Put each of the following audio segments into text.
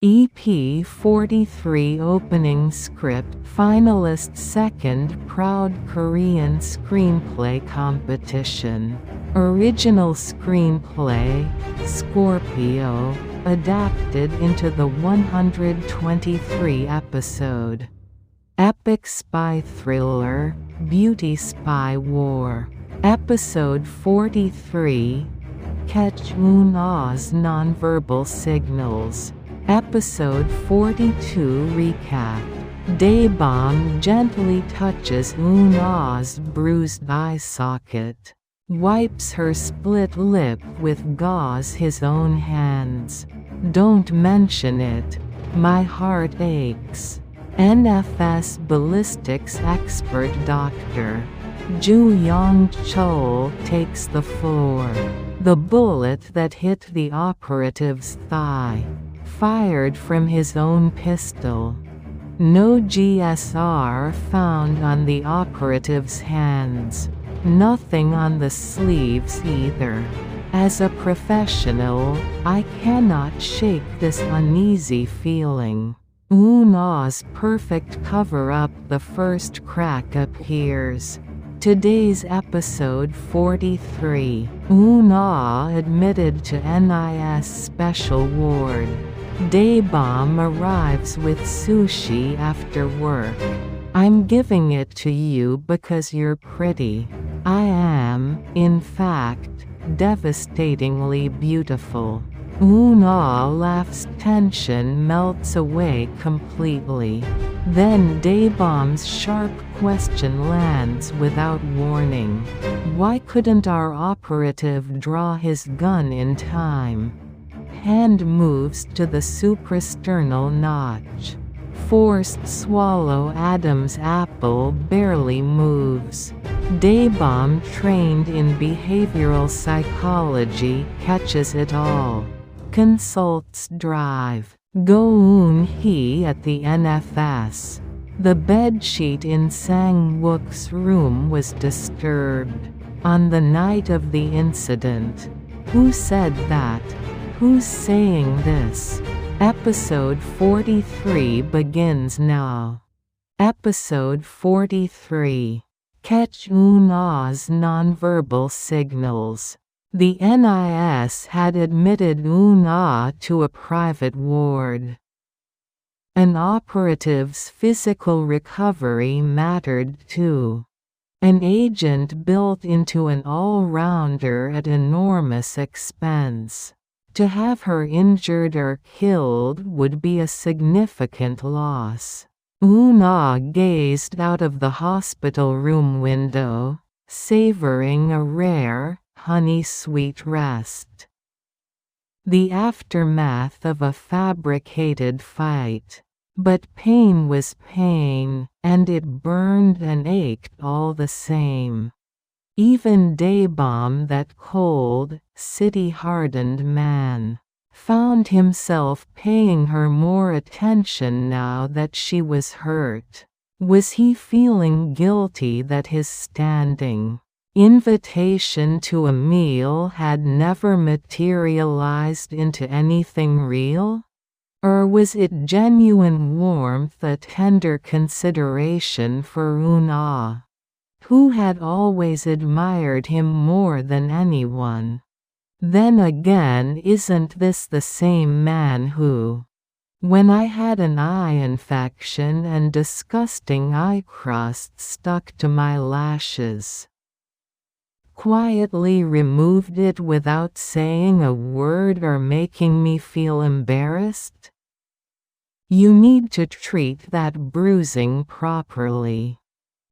EP43 opening script finalist second Proud Korean Screenplay Competition. Original screenplay, Scorpio, adapted into the 123 episode. Epic spy thriller, Beauty Spy War. Episode 43, Catch Eun-ah's Nonverbal Signals. Episode 42 recap. Daebeom gently touches Eun-ah's bruised eye socket. Wipes her split lip with gauze his own hands. Don't mention it. My heart aches. NFS ballistics expert Dr. Yong-chul takes the floor. The bullet that hit the operative's thigh. Fired from his own pistol. No GSR found on the operative's hands. Nothing on the sleeves either. As a professional, I cannot shake this uneasy feeling. Eun-ah's perfect cover-up. The first crack appears. Today's episode 43. Eun-ah admitted to NIS special ward. Daebeom arrives with sushi after work. I'm giving it to you because you're pretty. I am, in fact, devastatingly beautiful. Eun-ah laughs. Tension melts away completely. Then Daebeom's sharp question lands without warning. Why couldn't our operative draw his gun in time? Hand moves to the suprasternal notch. Forced swallow. Adam's apple barely moves. Daebeom, trained in behavioral psychology, catches it all. Consults drive. Go-eun-hee at the NFS. The bedsheet in Sang-wook's room was disturbed. On the night of the incident. Who said that? Who's saying this? Episode 43 begins now. Episode 43. Catch Eun-ah's Nonverbal Signals. The NIS had admitted Eun-ah to a private ward. An operative's physical recovery mattered too. An agent built into an all-rounder at enormous expense. To have her injured or killed would be a significant loss. Eun-ah gazed out of the hospital room window, savoring a rare, honey-sweet rest. The aftermath of a fabricated fight. But pain was pain, and it burned and ached all the same. Even Daebeom, that cold, city-hardened man, found himself paying her more attention now that she was hurt. Was he feeling guilty that his standing invitation to a meal had never materialized into anything real? Or was it genuine warmth, a tender consideration for Eun-ah, who had always admired him more than anyone? Then again, isn't this the same man who, when I had an eye infection and disgusting eye crust stuck to my lashes, quietly removed it without saying a word or making me feel embarrassed? You need to treat that bruising properly.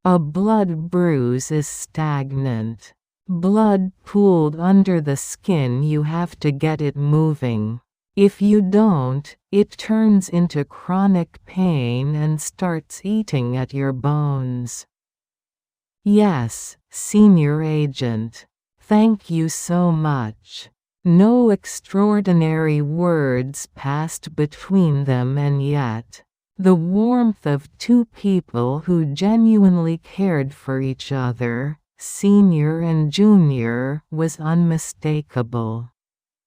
A blood bruise is stagnant. Blood pooled under the skin, you have to get it moving. If you don't, it turns into chronic pain and starts eating at your bones. Yes, senior agent. Thank you so much. No extraordinary words passed between them, and yet, the warmth of two people who genuinely cared for each other, senior and junior, was unmistakable.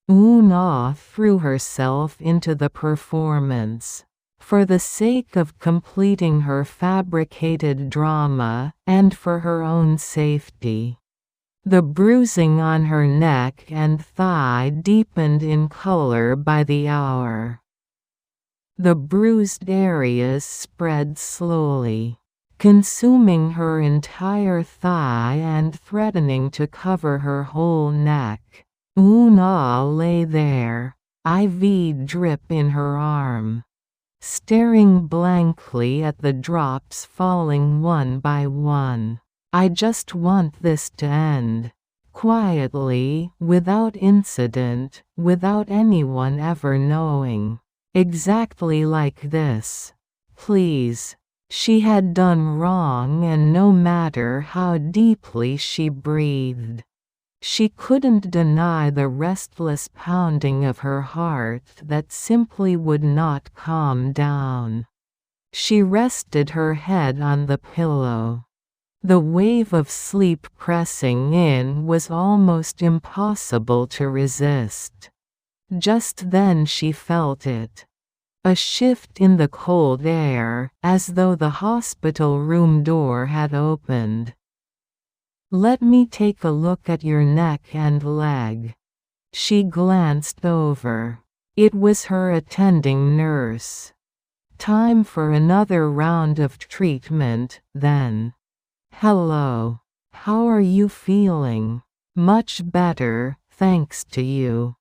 Eun-ah threw herself into the performance. For the sake of completing her fabricated drama, and for her own safety. The bruising on her neck and thigh deepened in color by the hour. The bruised areas spread slowly, consuming her entire thigh and threatening to cover her whole neck. Eun-ah lay there, IV drip in her arm, staring blankly at the drops falling one by one. I just want this to end. Quietly, without incident, without anyone ever knowing. Exactly like this. Please. She had done wrong, and no matter how deeply she breathed, she couldn't deny the restless pounding of her heart that simply would not calm down. She rested her head on the pillow. The wave of sleep pressing in was almost impossible to resist. Just then she felt it. A shift in the cold air, as though the hospital room door had opened. Let me take a look at your neck and leg. She glanced over. It was her attending nurse. Time for another round of treatment, then. Hello. How are you feeling? Much better, thanks to you.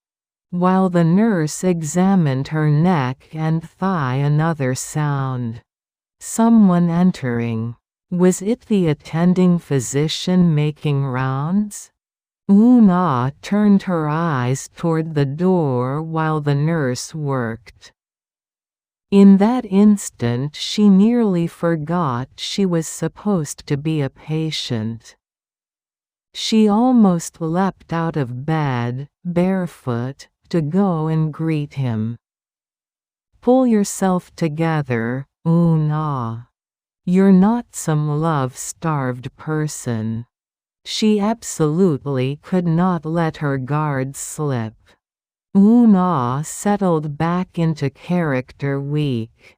While the nurse examined her neck and thigh, another sound. Someone entering. Was it the attending physician making rounds? Eun-ah turned her eyes toward the door while the nurse worked. In that instant she nearly forgot she was supposed to be a patient. She almost leapt out of bed, barefoot, to go and greet him. Pull yourself together, Eun-ah. You're not some love-starved person. She absolutely could not let her guard slip. Eun-ah settled back into character, weak,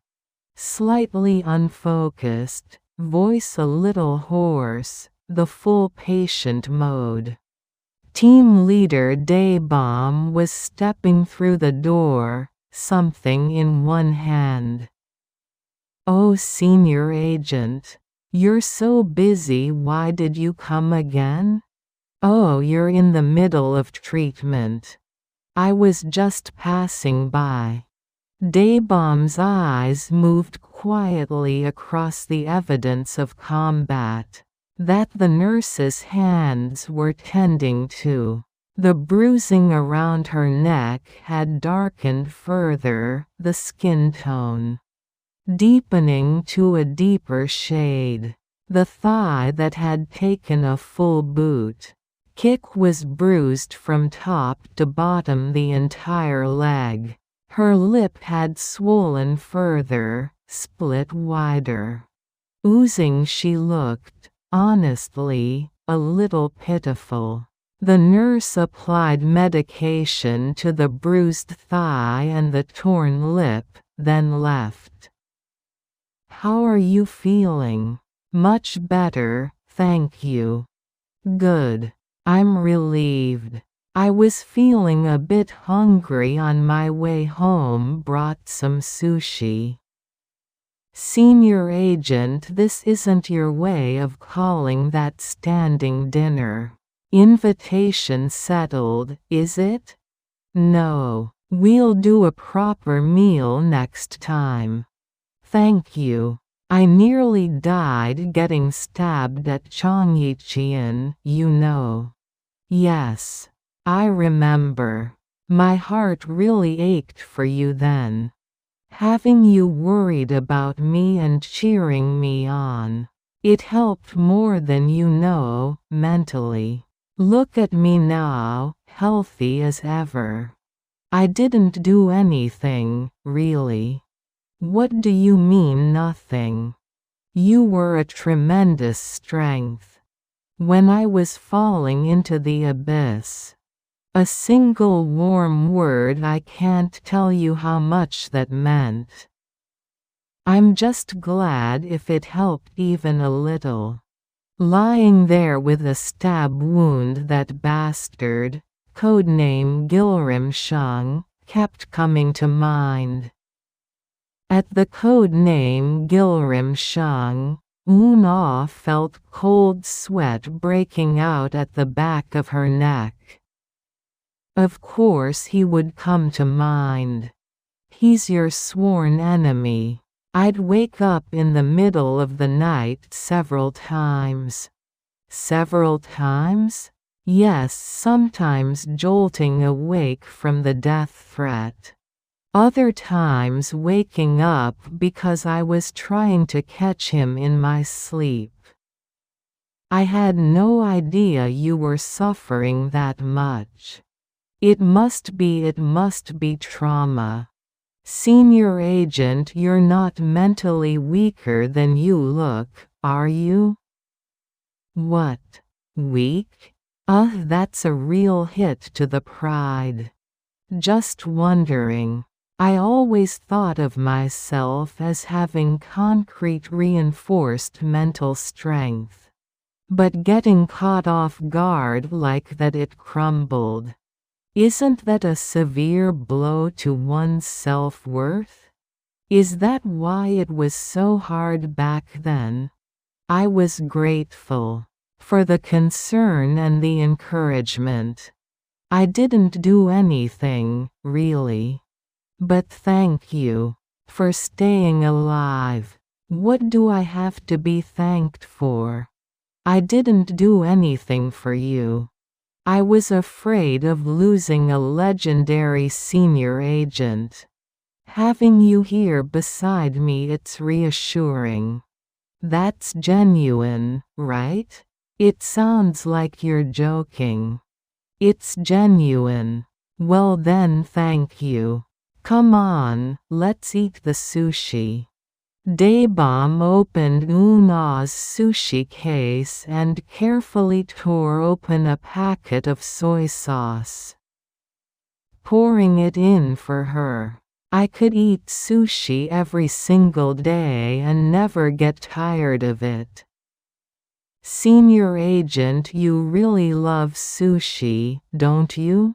slightly unfocused, voice a little hoarse, the full patient mode. Team leader Daebeom was stepping through the door, something in one hand. Oh, senior agent. You're so busy, why did you come again? Oh, you're in the middle of treatment. I was just passing by. Daebeom's eyes moved quietly across the evidence of combat that the nurse's hands were tending to. The bruising around her neck had darkened further, the skin tone deepening to a deeper shade. The thigh that had taken a full boot kick was bruised from top to bottom, the entire leg. Her lip had swollen further, split wider. Oozing, she looked, honestly, a little pitiful. The nurse applied medication to the bruised thigh and the torn lip, then left. How are you feeling? Much better, thank you. Good. I'm relieved. I was feeling a bit hungry on my way home, brought some sushi. Senior agent, this isn't your way of calling that standing dinner. Invitation settled, is it? No. We'll do a proper meal next time. Thank you. I nearly died getting stabbed at Chongyicheon, you know. Yes. I remember. My heart really ached for you then. Having you worried about me and cheering me on. It helped more than you know, mentally. Look at me now, healthy as ever. I didn't do anything, really. What do you mean nothing? You were a tremendous strength. When I was falling into the abyss, A single warm word, I can't tell you how much that meant. I'm just glad if it helped even a little. Lying there with a stab wound, that bastard, codename Gilrim-shung, kept coming to mind. At the codename Gilrim-shung, Eun-ah felt cold sweat breaking out at the back of her neck. Of course he would come to mind. He's your sworn enemy. I'd wake up in the middle of the night several times. Several times? Yes, sometimes jolting awake from the death threat. Other times waking up because I was trying to catch him in my sleep. I had no idea you were suffering that much. It must be trauma. Senior agent, you're not mentally weaker than you look, are you? What? Weak? That's a real hit to the pride. Just wondering. I always thought of myself as having concrete reinforced mental strength. But getting caught off guard like that, it crumbled. Isn't that a severe blow to one's self-worth? Is that why it was so hard back then? I was grateful for the concern and the encouragement. I didn't do anything, really. But thank you for staying alive. What do I have to be thanked for? I didn't do anything for you. I was afraid of losing a legendary senior agent. Having you here beside me, it's reassuring. That's genuine, right? It sounds like you're joking. It's genuine. Well then, thank you. Come on, let's eat the sushi. Daebeom opened Eun-ah's sushi case and carefully tore open a packet of soy sauce, pouring it in for her. I could eat sushi every single day and never get tired of it. Senior agent, you really love sushi, don't you?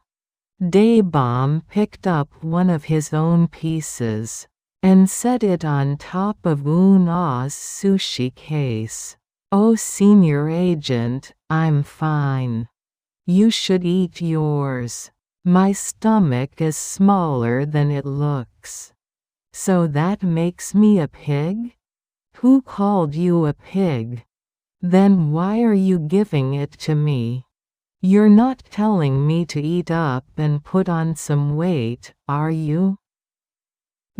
Daebeom picked up one of his own pieces and set it on top of Eun-ah's sushi case. Oh, senior agent, I'm fine. You should eat yours. My stomach is smaller than it looks. So that makes me a pig? Who called you a pig? Then why are you giving it to me? You're not telling me to eat up and put on some weight, are you?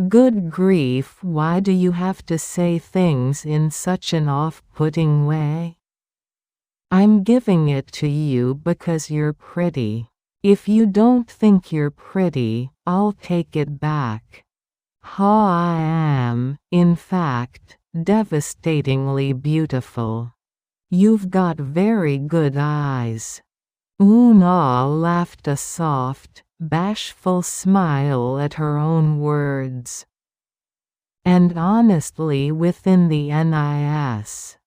Good grief, why do you have to say things in such an off-putting way? I'm giving it to you because you're pretty. If you don't think you're pretty, I'll take it back. I am, in fact, devastatingly beautiful. You've got very good eyes. Eun-ah laughed a soft, bashful smile at her own words. And honestly, within the NIS,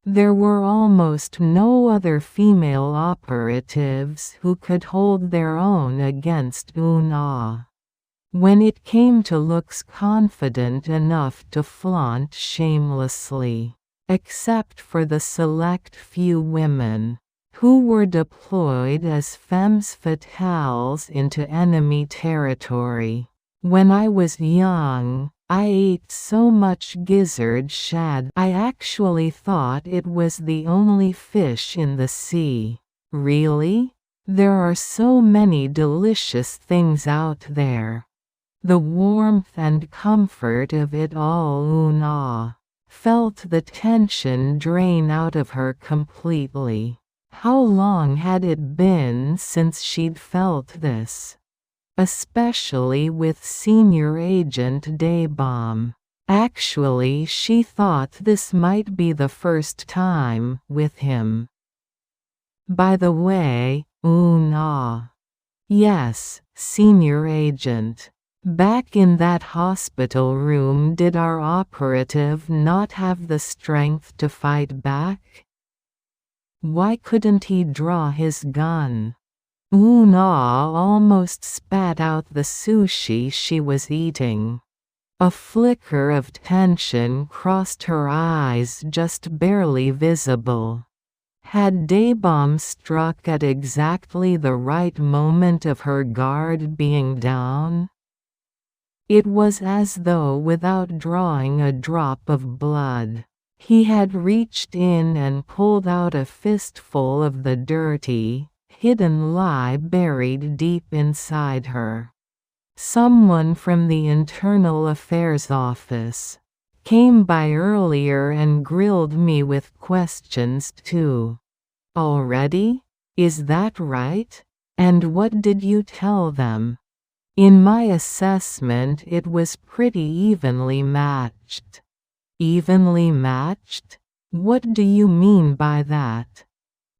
there were almost no other female operatives who could hold their own against Eun-ah. When it came to looks confident enough to flaunt shamelessly, except for the select few women who were deployed as femmes fatales into enemy territory. When I was young, I ate so much gizzard shad I actually thought it was the only fish in the sea. Really? There are so many delicious things out there. The warmth and comfort of it all. Eun-ah felt the tension drain out of her completely. How long had it been since she'd felt this? Especially with Senior Agent Daebeom. Actually, she thought this might be the first time with him. By the way, Eun-ah, Yes, senior agent. Back in that hospital room, did our operative not have the strength to fight back? Why couldn't he draw his gun? Eun-ah almost spat out the sushi she was eating. A flicker of tension crossed her eyes, just barely visible. Had Daebeom struck at exactly the right moment of her guard being down? It was as though, without drawing a drop of blood, he had reached in and pulled out a fistful of the dirty, hidden lie buried deep inside her. Someone from the Internal Affairs office came by earlier and grilled me with questions too. Already? Is that right? And what did you tell them? In my assessment, it was pretty evenly matched. Evenly matched? What do you mean by that?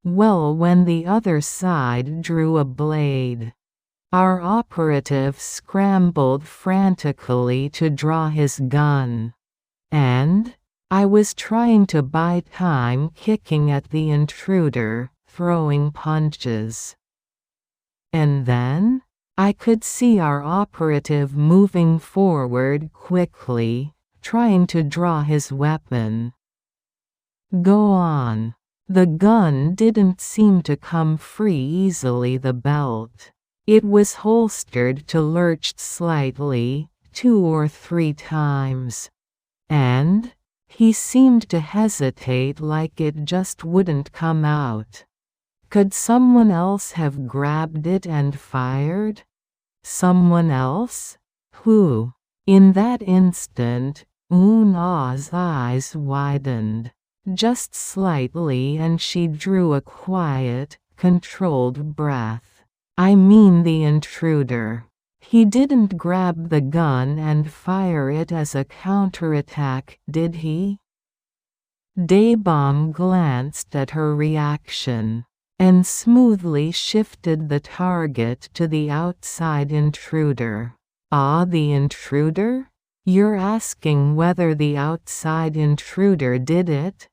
Well, when the other side drew a blade, our operative scrambled frantically to draw his gun. And I was trying to buy time, kicking at the intruder, throwing punches. And then I could see our operative moving forward quickly, trying to draw his weapon. Go on. The gun didn't seem to come free easily. The belt. It was holstered to lurched slightly, 2 or 3 times. And he seemed to hesitate, like it just wouldn't come out. Could someone else have grabbed it and fired? Someone else? Who? In that instant, Eun-ah's eyes widened, just slightly, and she drew a quiet, controlled breath. I mean the intruder. He didn't grab the gun and fire it as a counterattack, did he? Daebeom glanced at her reaction and smoothly shifted the target to the outside intruder. Ah, the intruder? You're asking whether the outside intruder did it?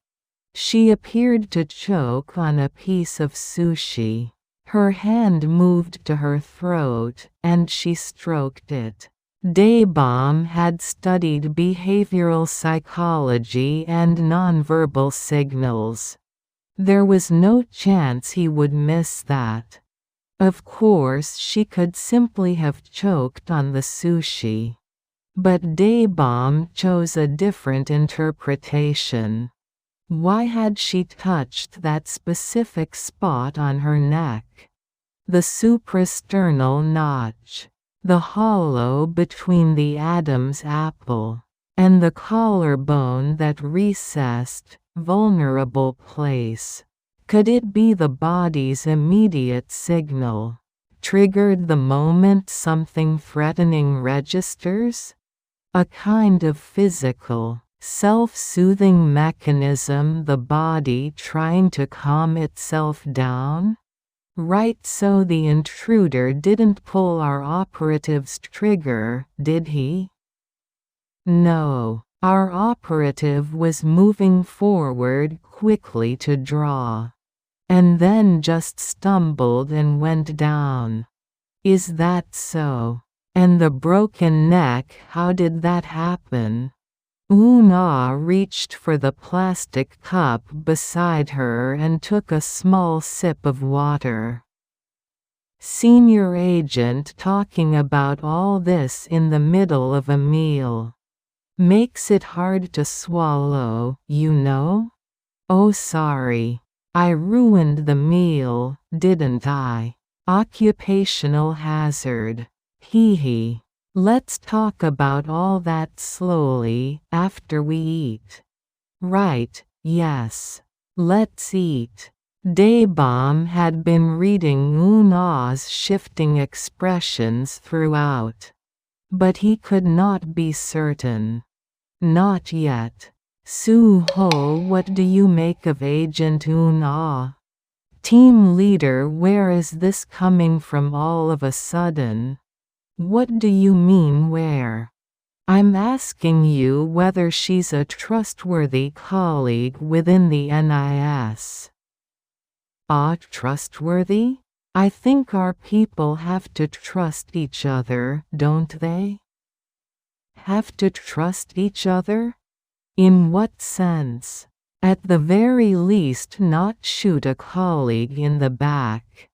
She appeared to choke on a piece of sushi. Her hand moved to her throat, and she stroked it. Daebeom had studied behavioral psychology and nonverbal signals. There was no chance he would miss that. Of course, she could simply have choked on the sushi. But Daebeom chose a different interpretation. Why had she touched that specific spot on her neck? The suprasternal notch, the hollow between the Adam's apple, and the collarbone, that recessed, vulnerable place. Could it be the body's immediate signal, triggered the moment something threatening registers? A kind of physical, self-soothing mechanism, the body trying to calm itself down? Right, so the intruder didn't pull our operative's trigger, did he? No, our operative was moving forward quickly to draw. And then just stumbled and went down. Is that so? And the broken neck, how did that happen? Eun-ah reached for the plastic cup beside her and took a small sip of water. Senior agent talking about all this in the middle of a meal. Makes it hard to swallow, you know? Oh, sorry. I ruined the meal, didn't I? Occupational hazard. Hee hee. Let's talk about all that slowly, after we eat. Right, yes. Let's eat. Daebeom had been reading Eun-ah's shifting expressions throughout. But he could not be certain. Not yet. Suho, what do you make of Agent Eun-ah? Team leader, where is this coming from all of a sudden? What do you mean where? I'm asking you whether she's a trustworthy colleague within the NIS. Trustworthy? I think our people have to trust each other, don't they? Have to trust each other? In what sense? At the very least not shoot a colleague in the back.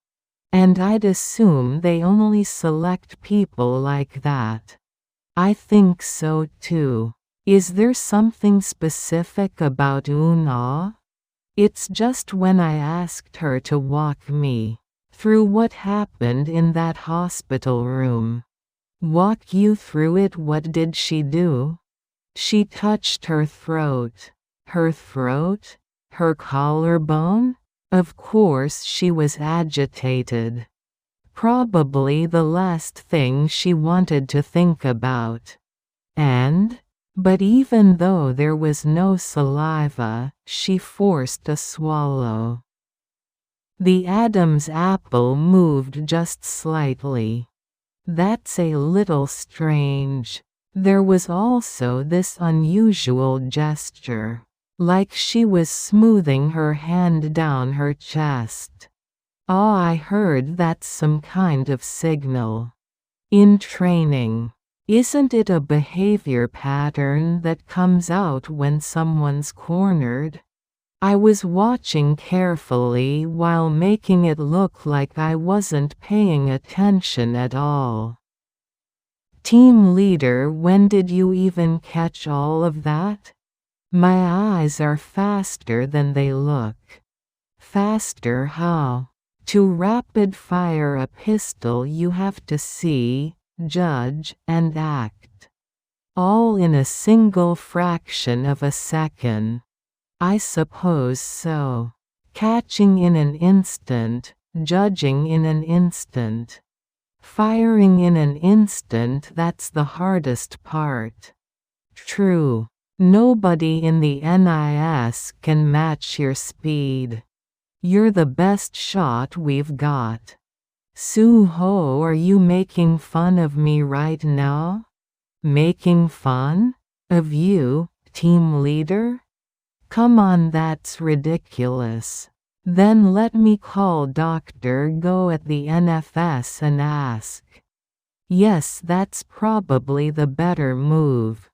And I'd assume they only select people like that. I think so too. Is there something specific about Eun-ah? It's just when I asked her to walk me through what happened in that hospital room. Walk you through it, what did she do? She touched her throat. Her throat? Her collarbone? Of course she was agitated. Probably the last thing she wanted to think about. But even though there was no saliva, she forced a swallow. The Adam's apple moved just slightly. That's a little strange. There was also this unusual gesture, like she was smoothing her hand down her chest. I heard that's some kind of signal. In training, isn't it a behavior pattern that comes out when someone's cornered? I was watching carefully while making it look like I wasn't paying attention at all. Team leader, when did you even catch all of that? My eyes are faster than they look. Faster how? To rapid fire a pistol you have to see, judge, and act. All in a single fraction of a second. I suppose so. Catching in an instant, judging in an instant. Firing in an instant, that's the hardest part. True. Nobody in the NIS can match your speed. You're the best shot we've got. Suho, are you making fun of me right now? Making fun? Of you, team leader? Come on, that's ridiculous. Then let me call Dr. Go at the NFS and ask. Yes, that's probably the better move.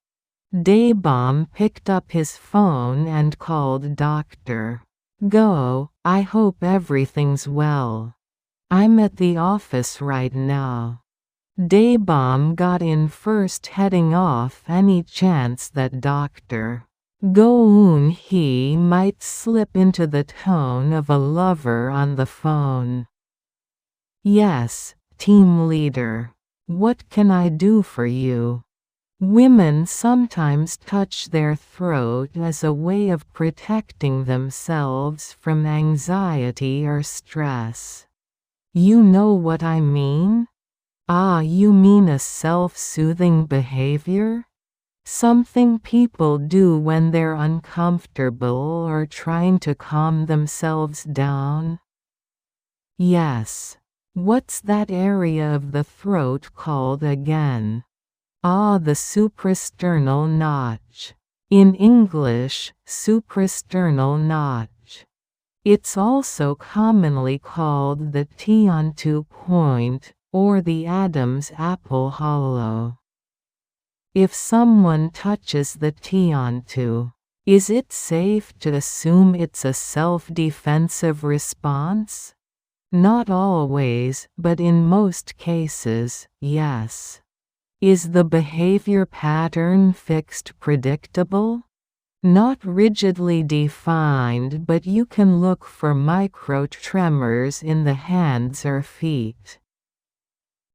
Daebeom picked up his phone and called Dr. Go. I hope everything's well. I'm at the office right now. Daebeom got in first, heading off any chance that Dr. Go-eun-hee might slip into the tone of a lover on the phone. Yes, team leader. What can I do for you? Women sometimes touch their throat as a way of protecting themselves from anxiety or stress. You know what I mean? You mean a self-soothing behavior? Something people do when they're uncomfortable or trying to calm themselves down? Yes. What's that area of the throat called again? The suprasternal notch. In English, suprasternal notch. It's also commonly called the Tiantu point, or the Adam's apple hollow. If someone touches the Tiantu, is it safe to assume it's a self-defensive response? Not always, but in most cases, yes. Is the behavior pattern fixed, predictable? Not rigidly defined, but you can look for micro-tremors in the hands or feet.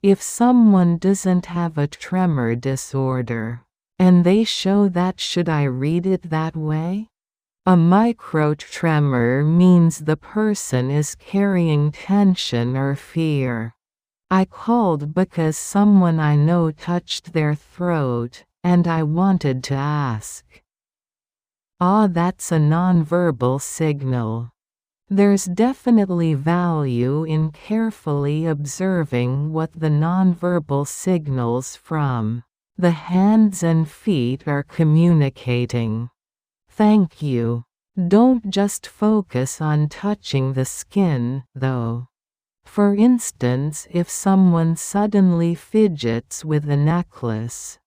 If someone doesn't have a tremor disorder, and they show that, should I read it that way? A micro-tremor means the person is carrying tension or fear. I called because someone I know touched their throat, and I wanted to ask. That's a nonverbal signal. There's definitely value in carefully observing what the nonverbal signals from the hands and feet are communicating. Thank you. Don't just focus on touching the skin, though. For instance, if someone suddenly fidgets with a necklace,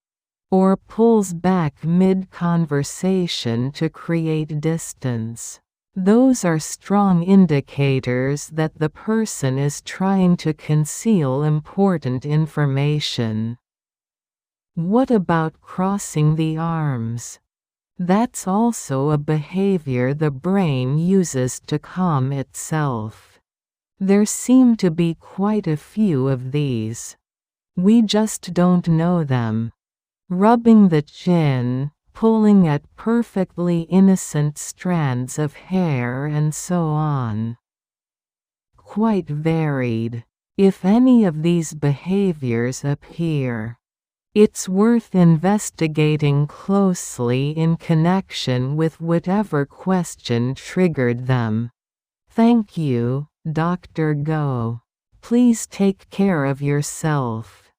or pulls back mid-conversation to create distance, those are strong indicators that the person is trying to conceal important information. What about crossing the arms? That's also a behavior the brain uses to calm itself. There seem to be quite a few of these. We just don't know them. Rubbing the chin, pulling at perfectly innocent strands of hair and so on. Quite varied. If any of these behaviors appear, it's worth investigating closely in connection with whatever question triggered them. Thank you, Dr. Go. Please take care of yourself.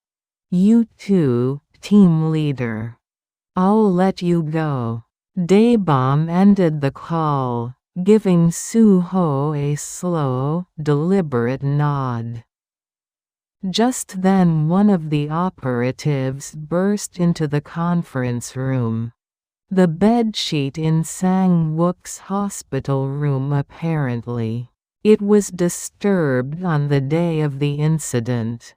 You too, team leader. I'll let you go. Daebeom ended the call, giving Soo-ho a slow, deliberate nod. Just then one of the operatives burst into the conference room. The bedsheet in Sang-wook's hospital room apparently. It was disturbed on the day of the incident.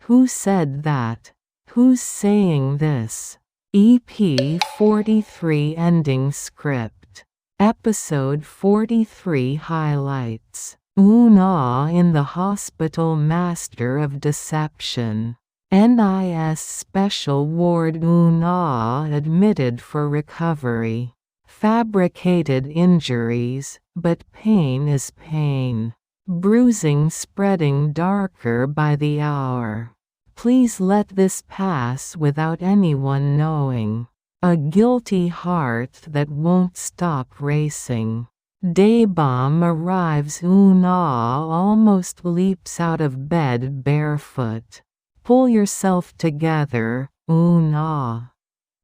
Who said that? Who's saying this? EP43 ending script. Episode 43 highlights. Eun-ah in the hospital master of deception. NIS special ward Eun-ah admitted for recovery. Fabricated injuries, but pain is pain. Bruising spreading darker by the hour. Please let this pass without anyone knowing. A guilty heart that won't stop racing. Daebeom arrives. Eun-ah almost leaps out of bed barefoot. Pull yourself together, Eun-ah.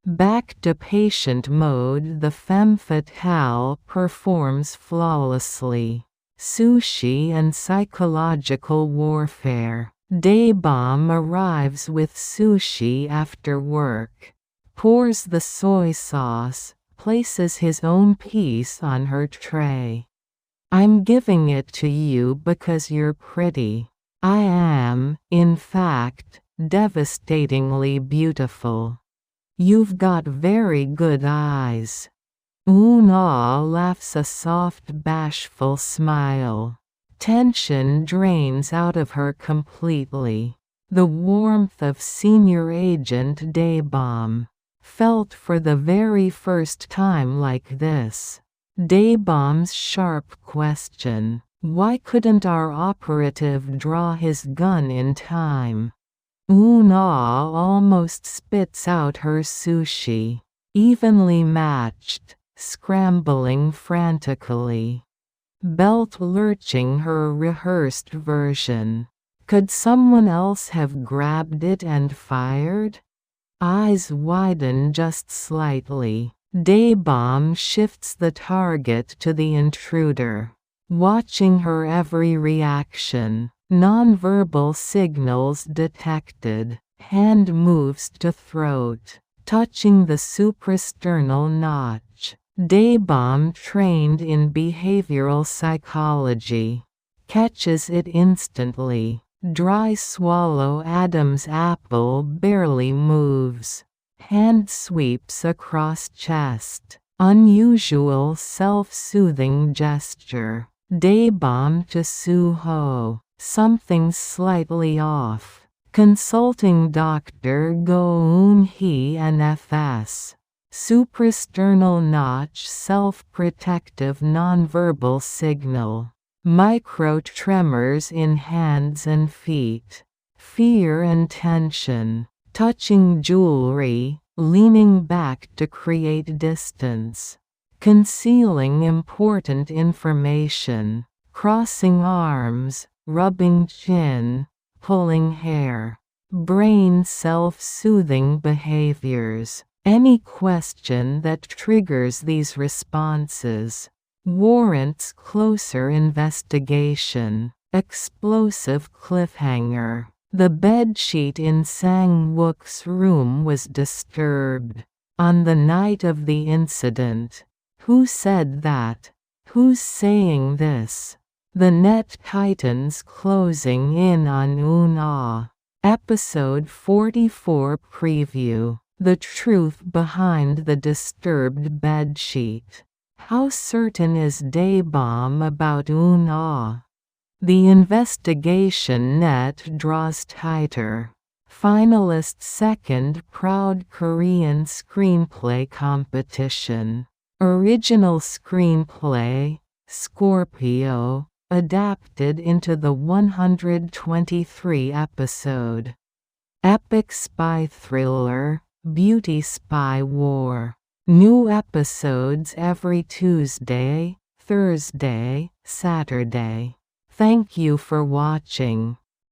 Back to patient mode. The femme fatale performs flawlessly. Sushi and psychological warfare. Daebeom arrives with sushi after work. Pours the soy sauce, places his own piece on her tray. I'm giving it to you because you're pretty. I am, in fact, devastatingly beautiful. You've got very good eyes. Eun-ah laughs a soft bashful smile. Tension drains out of her completely. The warmth of senior agent Daebeom. Felt for the very first time like this. Daebeom's sharp question. Why couldn't our operative draw his gun in time? Eun-ah almost spits out her sushi. Evenly matched, scrambling frantically. Belt lurching her rehearsed version. Could someone else have grabbed it and fired? Eyes widen just slightly. Daebeom shifts the target to the intruder. Watching her every reaction. Nonverbal signals detected. Hand moves to throat. Touching the suprasternal notch. Daebeom, trained in behavioral psychology, catches it instantly. Dry swallow. Adam's apple barely moves. Hand sweeps across chest. Unusual self-soothing gesture. Daebeom to Soo-ho. Something's slightly off. Consulting Dr. Go-eun-hee NFS. Suprasternal notch. Self-protective nonverbal signal. Micro tremors in hands and feet. Fear and tension. Touching jewelry, leaning back to create distance. Concealing important information. Crossing arms, rubbing chin, pulling hair. Brain self-soothing behaviors. Any question that triggers these responses warrants closer investigation. Explosive cliffhanger. The bedsheet in Sang-wook's room was disturbed. On the night of the incident. Who said that? Who's saying this? The net tightens closing in on Eun-ah. Episode 44 preview. The truth behind the disturbed bedsheet. How certain is Daebeom about Eun-ah? The investigation net draws tighter. Finalist second Proud Korean Screenplay Competition. Original screenplay, Scorpio, adapted into the 123 episode. Epic spy thriller, beauty spy war. New episodes every Tuesday, Thursday, Saturday. Thank you for watching.